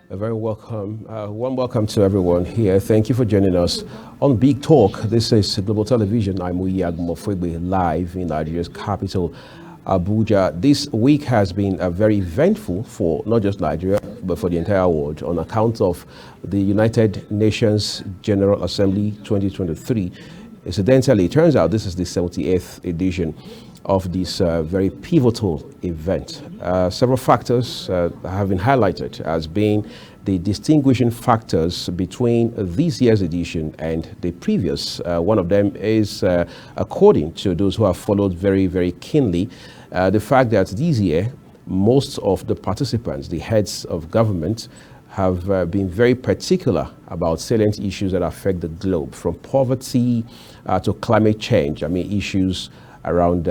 A very warm welcome to everyone here. Thank you for joining us on Big Talk. This is Global Television. I'm Uyag Mofwebe, live in Nigeria's capital, Abuja. This week has been very eventful for not just Nigeria, but for the entire world on account of the United Nations General Assembly 2023. Incidentally, it turns out this is the 78th edition of this very pivotal event. Several factors have been highlighted as being the distinguishing factors between this year's edition and the previous. One of them is, according to those who have followed very keenly, the fact that this year, most of the participants, the heads of government, have been very particular about salient issues that affect the globe, from poverty to climate change. I mean, issues around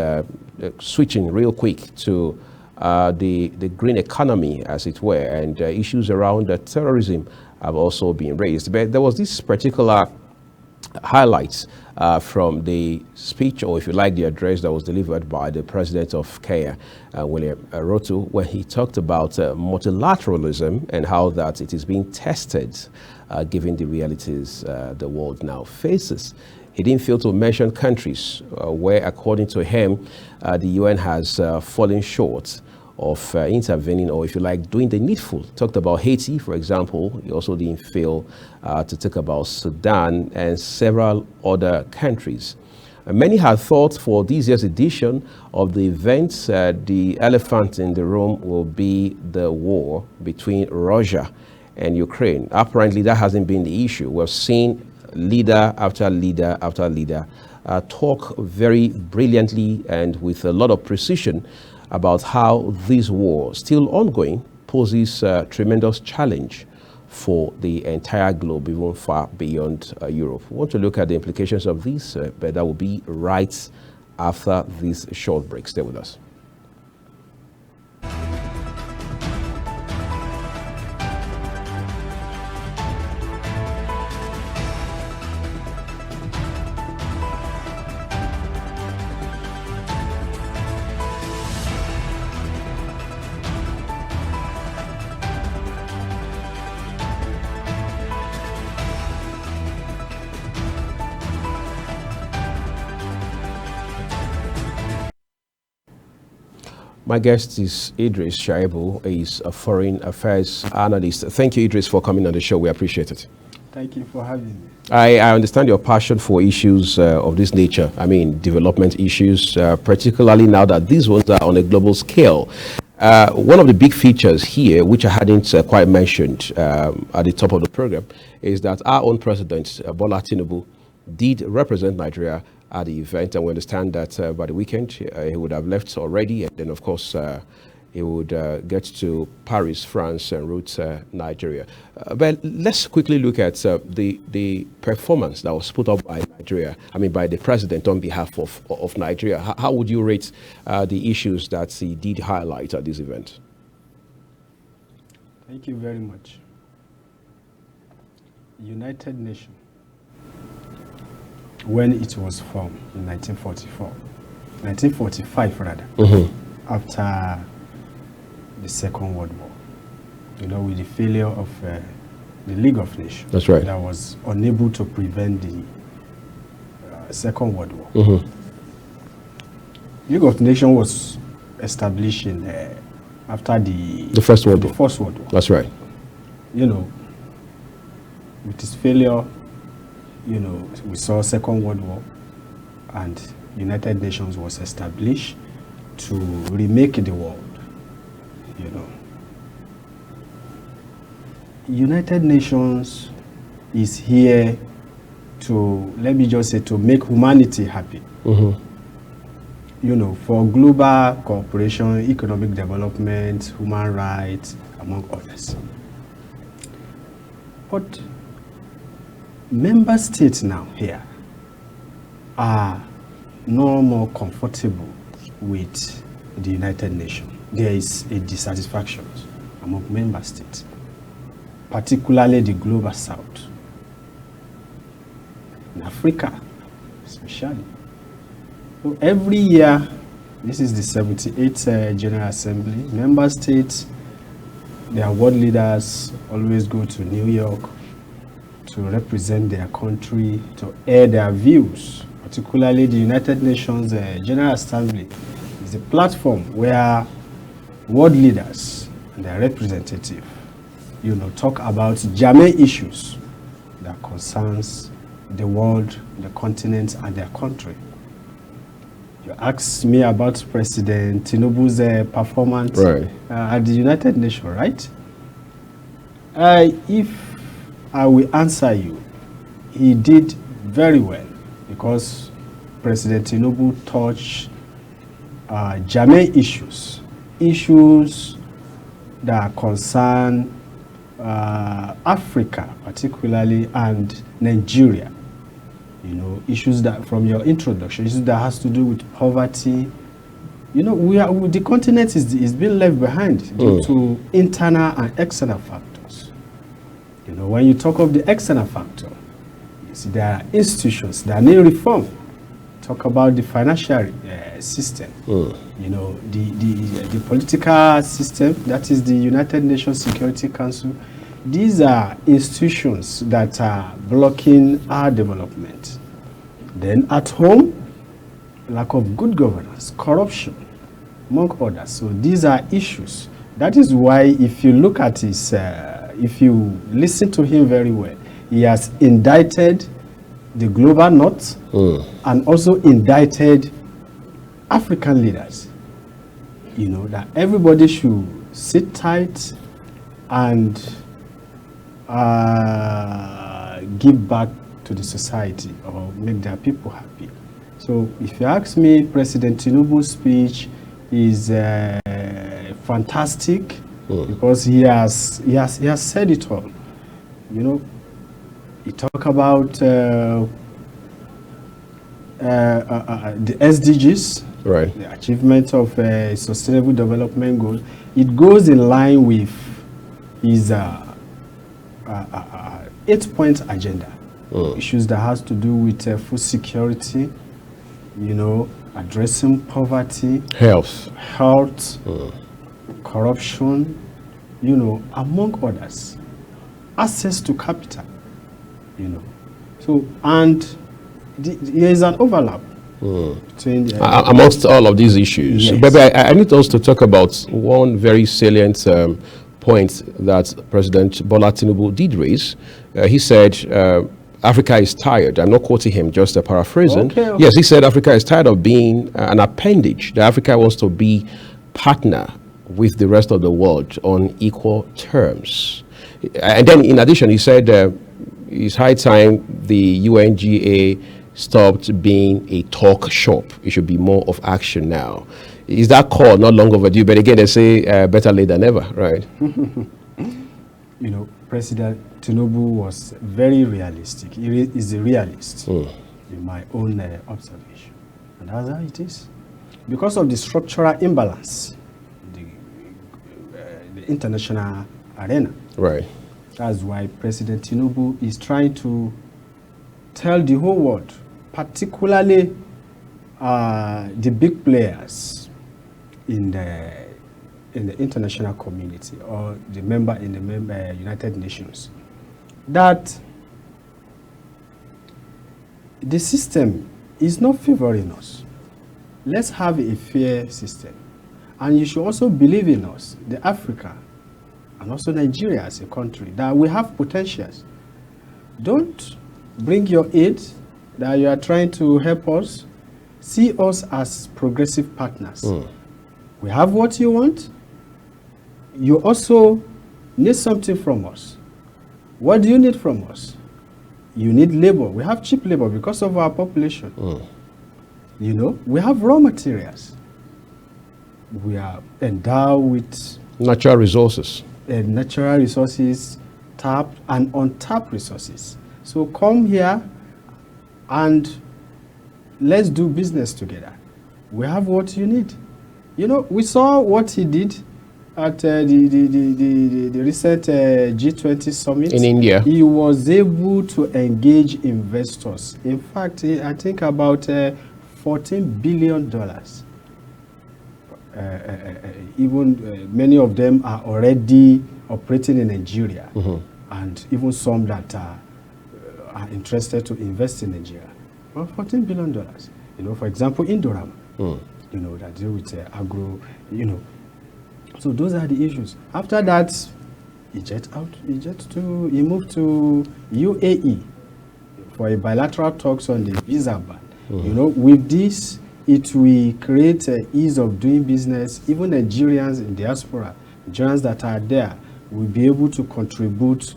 switching real quick to the green economy, as it were, and issues around terrorism have also been raised. But there was this particular highlights from the speech, or if you like, the address that was delivered by the president of Kenya, William Ruto, where he talked about multilateralism and how that it is being tested given the realities the world now faces. He didn't fail to mention countries where, according to him, the UN has fallen short of intervening, or if you like, doing the needful. Talked about Haiti, for example. He also didn't fail to talk about Sudan and several other countries. Many had thought for this year's edition of the event, the elephant in the room will be the war between Russia and Ukraine. Apparently, that hasn't been the issue. We've seen leader after leader after leader talk very brilliantly and with a lot of precision about how this war, still ongoing, poses a tremendous challenge for the entire globe, even far beyond Europe. We want to look at the implications of this, but that will be right after this short break. Stay with us. My guest is Idris Shaibu. He's a foreign affairs analyst. Thank you, Idris, for coming on the show. We appreciate it. Thank you for having me. I understand your passion for issues of this nature. I mean, development issues, particularly now that these ones are on a global scale. One of the big features here, which I hadn't quite mentioned at the top of the program, is that our own president, Bola Tinubu, did represent Nigeria at the event, and we understand that by the weekend he would have left already, and then of course he would get to Paris, France, and route Nigeria. But let's quickly look at the performance that was put up by Nigeria. I mean, by the president on behalf of Nigeria. How would you rate the issues that he did highlight at this event? Thank you very much. United Nations, when it was formed in 1945 rather, after the Second World War, you know, with the failure of the League of Nations. That's right. That was unable to prevent the Second World War. League of Nations was established in, after the First World War. First World War. That's right. You know, with its failure, you know, we saw Second World War, and United Nations was established to remake the world, you know. United Nations is here to, let me just say, to make humanity happy. You know, for global cooperation, economic development, human rights, among others. But member states now here are no more comfortable with the United Nations. There is a dissatisfaction among member states, particularly the global south, in Africa especially. So every year, this is the 78th General Assembly, member states their world leaders always go to New York to represent their country, to air their views, particularly the United Nations General Assembly is a platform where world leaders and their representative, talk about germane issues that concerns the world, the continent, and their country. You asked me about President Tinubu's performance at the United Nations, right? If I will answer you, he did very well because President Tinubu touched germane issues that concern Africa particularly and Nigeria. Issues that from your introduction, issues that has to do with poverty. The continent is being left behind due to internal and external factors. When you talk of the external factor, you see there are institutions that need reform. Talk about the financial system. The political system, that is the United Nations Security Council. These are institutions that are blocking our development. Then at home, lack of good governance, corruption, among others. So these are issues. That is why if you look at his, if you listen to him very well, he has indicted the global north and also indicted African leaders. That everybody should sit tight and give back to the society or make their people happy. So if you ask me, President Tinubu's speech is fantastic because he has said it all. He talk about the SDGs, the achievement of sustainable development goals. It goes in line with his 8-point agenda. Issues that has to do with food security, addressing poverty, health, corruption, among others, access to capital, So, and there is an overlap between amongst all of these issues. Yes. But I need us to talk about one very salient point that President Bola Tinubu did raise. He said Africa is tired. I'm not quoting him, just paraphrasing. Okay. Yes, he said Africa is tired of being an appendage. That Africa wants to be partner with the rest of the world on equal terms. And then in addition, he said it's high time the UNGA stopped being a talk shop. It should be more of action now. Is that call not long overdue? But again, they say better late than never, right? President Tinubu was very realistic. He is a realist, in my own observation. And that's how it is. Because of the structural imbalance in the international arena. Right. That's why President Tinubu is trying to tell the whole world, particularly the big players in the international community or the member in the United Nations, that the system is not favoring us. Let's have a fair system. And you should also believe in us, the Africa, and also Nigeria as a country, that we have potentials. Don't bring your aid that you are trying to help us. See us as progressive partners. We have what you want. You also need something from us. What do you need from us? You need labor. We have cheap labor because of our population. We have raw materials. We are endowed with natural resources. Tapped and untapped resources. So come here and let's do business together. We have what you need. We saw what he did at the recent G20 summit in India. He was able to engage investors. In fact, I think about $14 billion even many of them are already operating in Nigeria, and even some that are interested to invest in Nigeria. Well, $14 billion. You know, for example, Indorama, you know, that deal with agro, you know. So those are the issues. After that, he moved to UAE for a bilateral talks on the visa ban. You know, with this, it will create ease of doing business. Even Nigerians in diaspora, Nigerians that are there, will be able to contribute.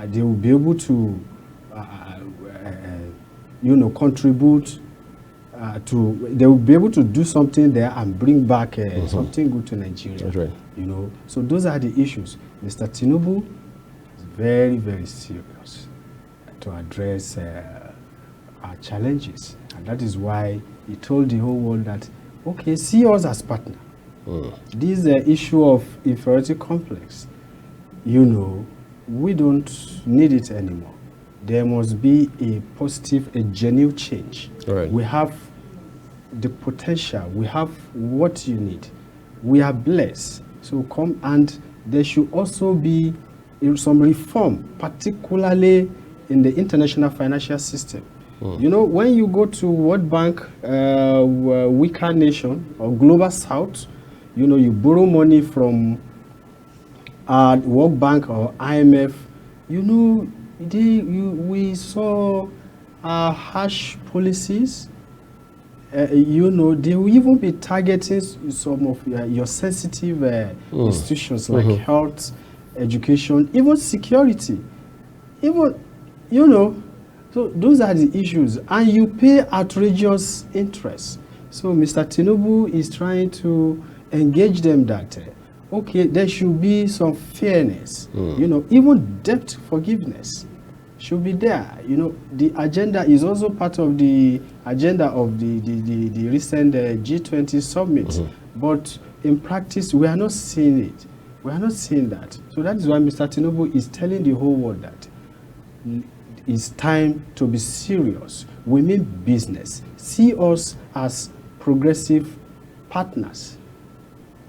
They will be able to, you know, contribute they will be able to do something there and bring back something good to Nigeria. That's right. You know, so those are the issues. Mr. Tinubu is very, very serious to address our challenges, and that is why he told the whole world that, okay, see us as partner. This issue of inferiority complex, you know, we don't need it anymore. There must be a positive, a genuine change. Right. We have the potential. We have what you need. We are blessed. So come, and there should also be some reform, particularly in the international financial system. You know, when you go to World Bank, weaker nation or Global South, you know, you borrow money from World Bank or IMF, you know, we saw harsh policies. You know, they will even be targeting some of your sensitive institutions like health, education, even security. Even, you know, so those are the issues. And you pay outrageous interest. So Mr. Tinubu is trying to engage them that, okay, there should be some fairness. You know, even debt forgiveness should be there. You know, the agenda is also part of the agenda of the recent G20 summit. But in practice, we are not seeing it. We are not seeing that. So that is why Mr. Tinubu is telling the whole world that it's time to be serious. We mean business. See us as progressive partners.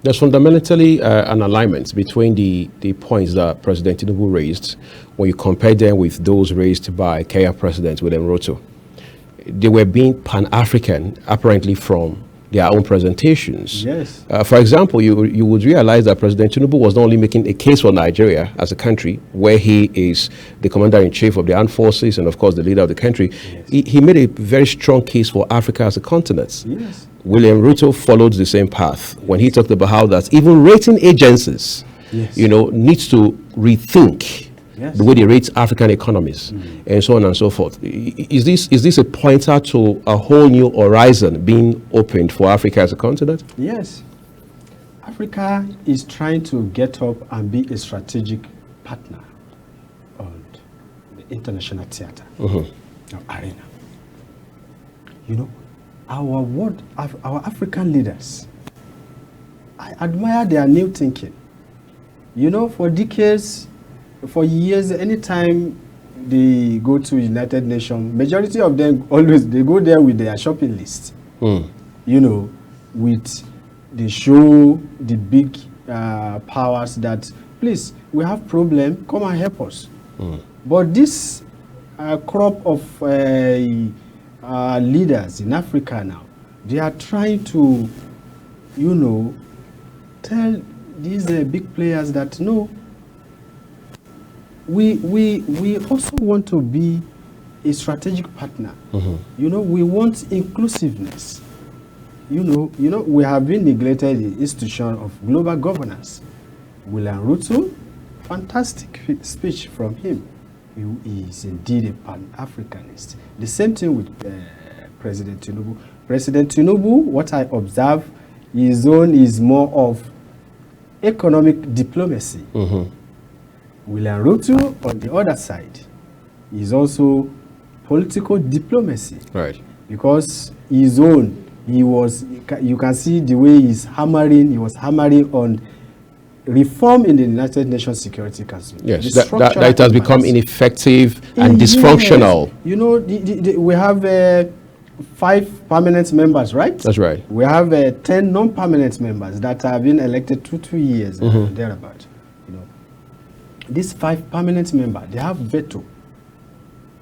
There's fundamentally an alignment between the points that President Tinubu raised when you compare them with those raised by Kenya President William Ruto. They were being Pan-African, apparently from their own presentations. Yes. For example, you would realize that President Tinubu was not only making a case for Nigeria as a country, where he is the commander-in-chief of the armed forces and, of course, the leader of the country. Yes. He made a very strong case for Africa as a continent. Yes. William Ruto followed the same path when he talked about how that even rating agencies, you know, needs to rethink the way they rate African economies and so on and so forth. Is this a pointer to a whole new horizon being opened for Africa as a continent? Yes. Africa is trying to get up and be a strategic partner on the international theater, arena. You know, our African leaders, I admire their new thinking. You know, for decades, for years, anytime they go to United Nations, majority of them always, they go there with their shopping list. You know, they show the big powers that, please, we have problem, come and help us. But this crop of leaders in Africa now, they are trying to, you know, tell these big players that no, we also want to be a strategic partner. You know, we want inclusiveness. You know, we have been neglected the institution of global governance. William Ruto, fantastic speech from him. He is indeed a Pan-Africanist. The same thing with President Tinubu. President Tinubu, what I observe, his own is more of economic diplomacy. William Ruto, on the other side, is also political diplomacy. Right. Because his own, you can see the way he was hammering on reform in the United Nations Security Council. Yes, that it has become ineffective and dysfunctional. Yes. You know, we have 5 permanent members, right? That's right. We have 10 non-permanent members that have been elected 2 years thereabout. You know, these 5 permanent members, they have veto.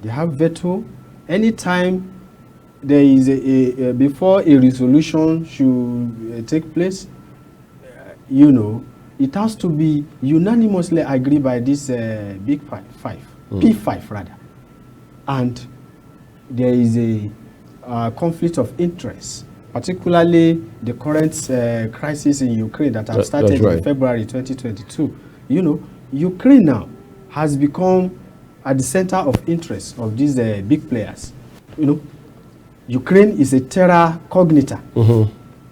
They have veto. Anytime there is before a resolution should take place, you know, it has to be unanimously agreed by this big five, P5 rather. And there is a conflict of interest, particularly the current crisis in Ukraine that have started in February 2022. You know, Ukraine now has become at the center of interest of these big players. You know, Ukraine is a terra cognita,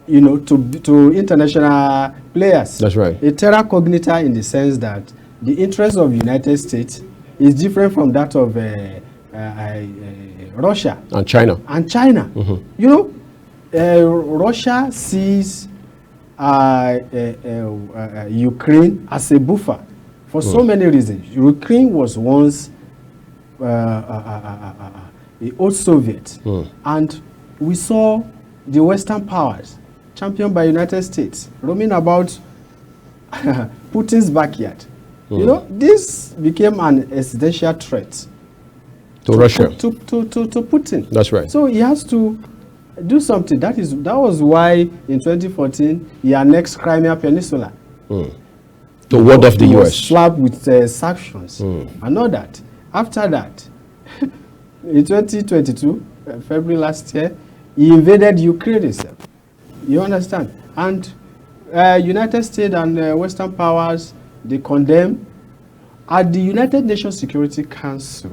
you know, to international players. That's right. A terra cognita in the sense that the interest of the United States is different from that of Russia and China. You know, Russia sees Ukraine as a buffer for so many reasons. Ukraine was once the old Soviet, and we saw the Western powers, championed by United States, roaming about Putin's backyard. You know, this became an existential threat to Russia, to Putin. That's right. So he has to do something. That was why in 2014 he annexed Crimea Peninsula. To ward off the He US. was slapped with sanctions and all that. After that, in 2022, February last year, he invaded Ukraine itself. You understand? And United States and Western powers, they condemn. At the United Nations Security Council,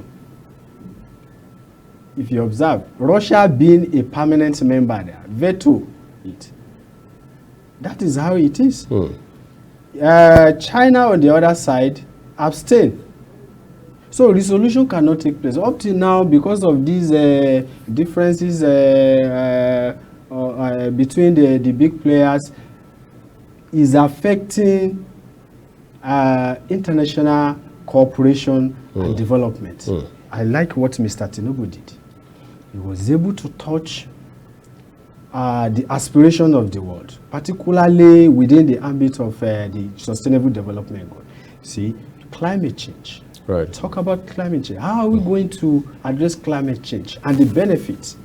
if you observe, Russia being a permanent member there, veto it. That is how it is. China, on the other side, abstain. So resolution cannot take place. Up till now, because of these differences between the big players, is affecting international cooperation and development. I like what Mr. Tinubu did. He was able to touch the aspiration of the world, particularly within the ambit of the Sustainable Development Goal. See, climate change. Right. Talk about climate change. How are we going to address climate change and the benefits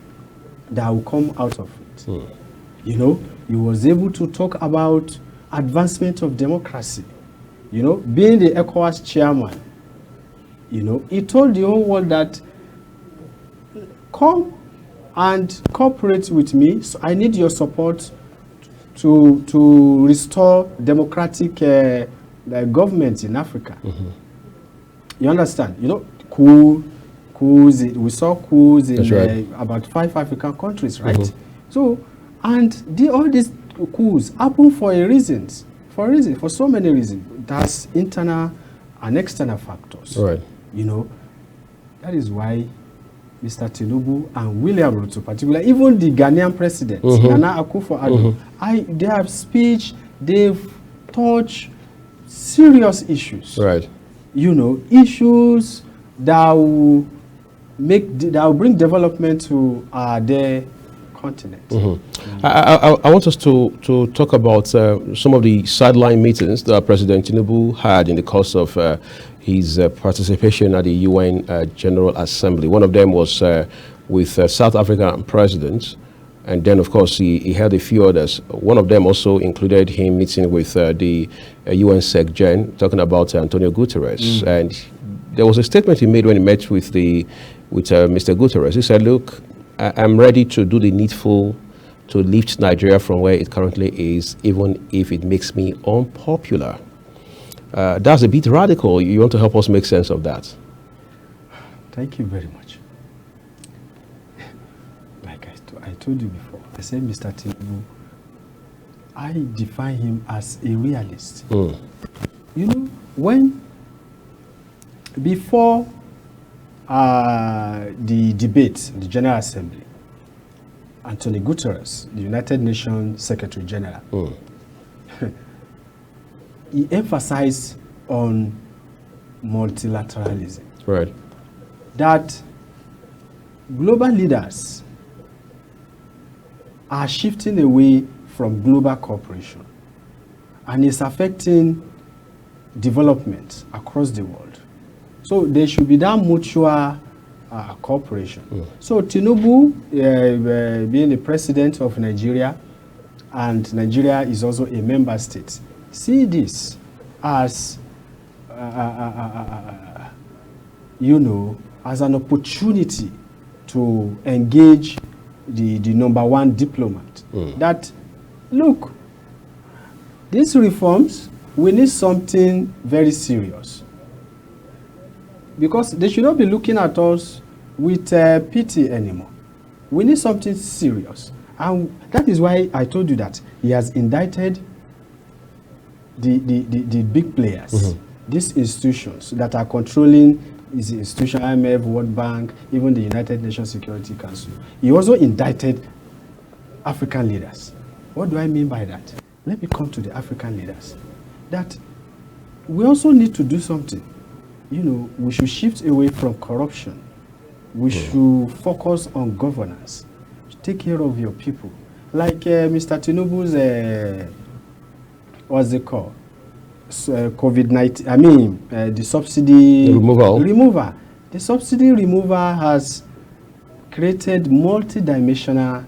that will come out of it? You know, he was able to talk about advancement of democracy. You know, being the ECOWAS chairman, you know, he told the whole world that come and cooperate with me. So I need your support to restore democratic government in Africa. You understand? You know, coups. We saw coups in about 5 African countries, right? So, and all these coups happen for so many reasons. That's internal and external factors. Right. You know, that is why Mr. Tinubu and William Ruto, particularly, even the Ghanaian president, Nana Akufo-Addo, their speech, they've touched serious issues. Right. You know, issues that will bring development to their continent. I want us to talk about some of the sideline meetings that President Tinubu had in the course of his participation at the UN General Assembly. One of them was with South African president, and then, of course, he held a few others. One of them also included him meeting with the UN Sec Gen, talking about Antonio Guterres. And there was a statement he made when he met with Mr. Guterres. He said, look, I'm ready to do the needful to lift Nigeria from where it currently is, even if it makes me unpopular. That's a bit radical. You want to help us make sense of that? Thank you very much. Like I told you before, I said Mr. Tinubu, I define him as a realist. You know, before the debate, the General Assembly, Antonio Guterres, the United Nations Secretary General, he emphasized on multilateralism. Right. That global leaders are shifting away from global cooperation, and it's affecting development across the world. So there should be that mutual cooperation. So Tinubu, being the president of Nigeria, and Nigeria is also a member state, see this as, you know, as an opportunity to engage the number one diplomat. That, look, these reforms, we need something very serious. Because they should not be looking at us with pity anymore. We need something serious. And that is why I told you that he has indicted the big players, these institutions that are controlling his institution, IMF, World Bank, even the United Nations Security Council. He also indicted African leaders. What do I mean by that? Let me come to the African leaders. That we also need to do something. You know, we should shift away from corruption. We should focus on governance. Take care of your people. Like Mr. Tinubu's, what's it called? COVID-19, I mean, the subsidy remover. The subsidy remover has created multidimensional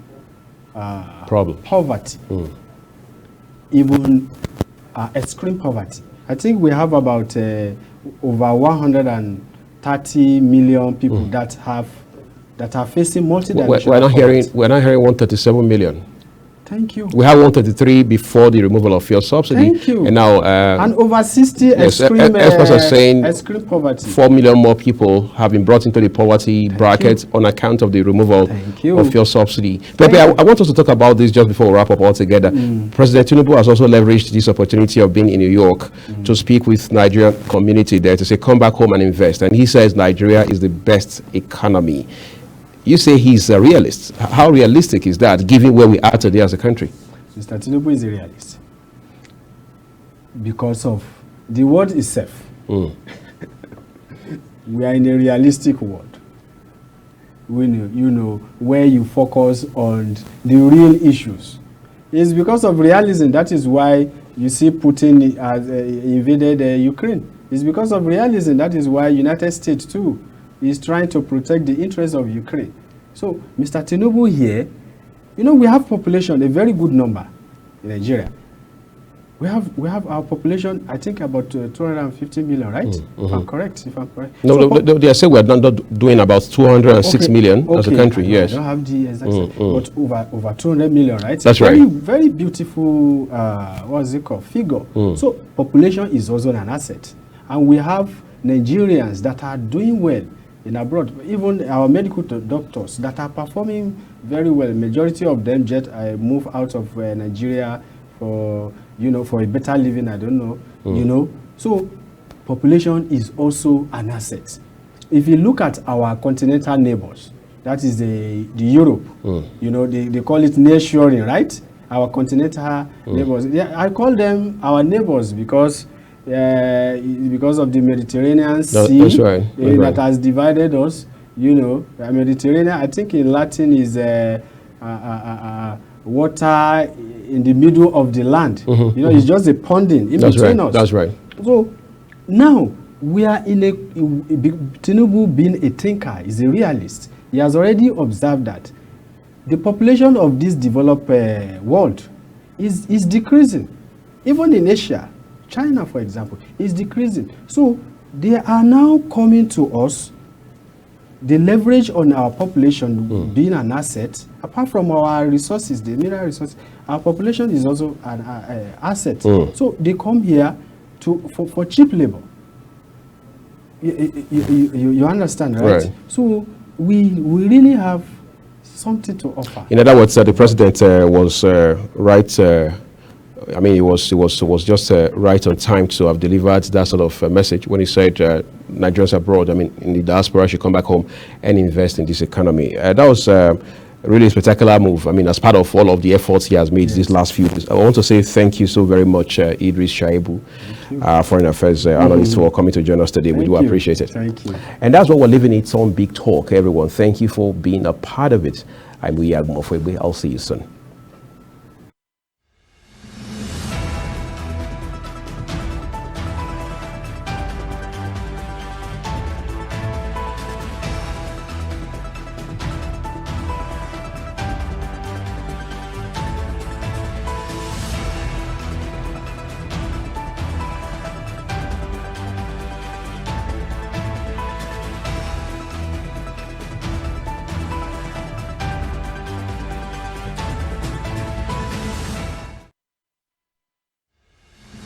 poverty, even extreme poverty. I think we have about over 130 million people that are facing multidimensional poverty. We're not hearing 137 million. Thank you. We had 133 before the removal of fuel subsidy. Thank you. And now, and over 60 experts are saying extreme poverty. 4 million more people have been brought into the poverty bracket on account of the removal of fuel subsidy. Pepe, I want us to talk about this just before we wrap up altogether. President Tinubu has also leveraged this opportunity of being in New York to speak with Nigerian community there to say, come back home and invest. And he says Nigeria is the best economy. You say he's a realist. How realistic is that, given where we are today as a country? Mr. Tinubu is a realist because of the world itself. We are in a realistic world. We know, you know, where you focus on the real issues. It's because of realism. That is why you see Putin has invaded Ukraine. It's because of realism. That is why United States too is trying to protect the interests of Ukraine. So, Mr. Tinubu here, you know, we have population, a very good number in Nigeria. We have our population, I think, about 250 million, right? If I'm correct. No, so they are saying we're not doing about 206 million as a country. Yes. I don't have the exact, but over 200 million, right? That's right. Very beautiful, what's it called, figure. So population is also an asset, and we have Nigerians that are doing well in abroad. Even our medical doctors that are performing very well. Majority of them move out of Nigeria for, you know, for a better living. I don't know, you know. So population is also an asset. If you look at our continental neighbors, that is the Europe, you know, they call it nearshoring, right? Our continental neighbors. Yeah, I call them our neighbors because of the Mediterranean Sea. That's right. That has divided us. You know, Mediterranean, I think in Latin is water in the middle of the land. You know, it's just a ponding in between us. That's right. So now we are in Tinubu being a thinker, is a realist. He has already observed that the population of this developed world is decreasing. Even in Asia, China, for example, is decreasing. So they are now coming to us. The leverage on our population being an asset, apart from our resources, the mineral resources, our population is also an asset. So they come here for cheap labor. You understand, right? So we really have something to offer. In other words, the president was right. I mean, it was just right on time to have delivered that sort of message when he said Nigerians abroad, I mean, in the diaspora, should come back home and invest in this economy. That was really a spectacular move. I mean, as part of all of the efforts he has made these last few days. I want to say thank you so very much, Idris Shaibu, Foreign Affairs Analyst, for coming to join us today. We do appreciate it. Thank you. And that's what we're leaving it on Big Talk, everyone. Thank you for being a part of it. I'm Uyag Mofwebe. I'll see you soon.